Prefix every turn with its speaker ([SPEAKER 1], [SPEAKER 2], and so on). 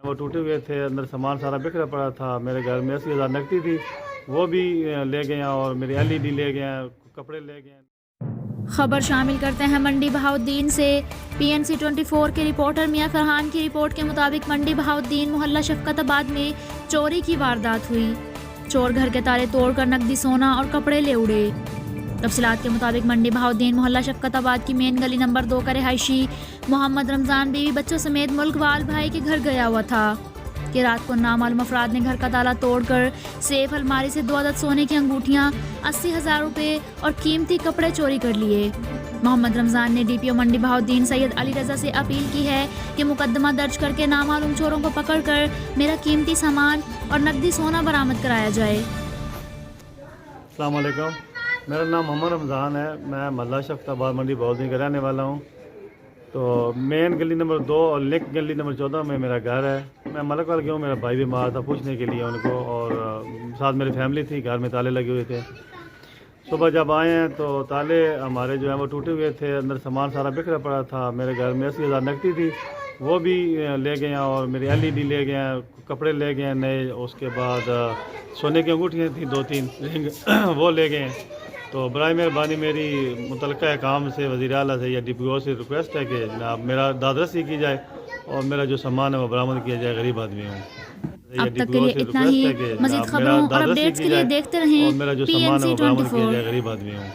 [SPEAKER 1] وہ ٹوٹے ہوئے تھے، اندر سامان سارا بکھرا پڑا تھا. میرے گھر میں 80,000 نقدی تھی، وہ بھی لے گئے ہیں، اور میری LED لے گئے ہیں، کپڑے لے گئے ہیں.
[SPEAKER 2] خبر شامل کرتے ہیں منڈی بہاؤالدین سے. PNC 24 کے رپورٹر میاں فرحان کی رپورٹ کے مطابق منڈی بہاؤالدین محلہ شفقت آباد میں چوری کی واردات ہوئی. چور گھر کے تالے توڑ کر نقدی سونا اور کپڑے لے اڑے. تفصیلات کے مطابق منڈی بہاؤالدین محلہ شفقت آباد کی مین گلی نمبر 2 کا رہائشی محمد رمضان بیوی بچوں سمیت ملک وال بھائی کے گھر گیا ہوا تھا کہ رات کو نامعلوم افراد نے گھر کا تالا توڑ کر سیف الماری سے 2 عدد سونے کی انگوٹھیاں، 80,000 روپے اور قیمتی کپڑے چوری کر لیے. محمد رمضان نے DPO منڈی بہاؤالدین سید علی رضا سے اپیل کی ہے کہ مقدمہ درج کر کے نامعلوم چوروں کو پکڑ کر میرا قیمتی سامان اور نقدی سونا برآمد کرایا جائے.
[SPEAKER 1] السلام علیکم، میرا نام محمد رمضان ہے. میں محلہ شفقت آباد منڈی بہاؤالدین کا رہنے والا ہوں. تو مین گلی نمبر 2 اور لنک گلی نمبر 14 میں میرا گھر ہے. میں ملک وال گیا ہوں، میرا بھائی بیمار تھا، پوچھنے کے لیے ان کو، اور ساتھ میری فیملی تھی. گھر میں تالے لگے ہوئے تھے. صبح جب آئے ہیں تو تالے ہمارے جو ہیں وہ ٹوٹے ہوئے تھے، اندر سامان سارا بکھرا پڑا تھا. میرے گھر میں 80,000 نقدی تھی، وہ بھی لے گئے ہیں، اور میری LED لے گئے ہیں، کپڑے لے گئے ہیں نئے. اس کے بعد سونے کی انگوٹھیاں تھیں 2-3 رنگ، وہ لے گئے ہیں. تو برائے مہربانی میری متعلقہ کام سے وزیر اعلیٰ سے یا DPO سے ریکویسٹ ہے کہ جناب میرا دادرسی کی جائے اور میرا جو سامان ہے وہ برآمد کیا جائے. غریب آدمی ہوں.
[SPEAKER 2] اب تک کے لیے اتنا ہی. مزید خبروں اور اپڈیٹس کے لیے دیکھتے رہیں
[SPEAKER 1] اور میرا جو سامان ہے وہ برآمد کیا
[SPEAKER 2] PNC 24.
[SPEAKER 1] جائے. غریب آدمی ہوں.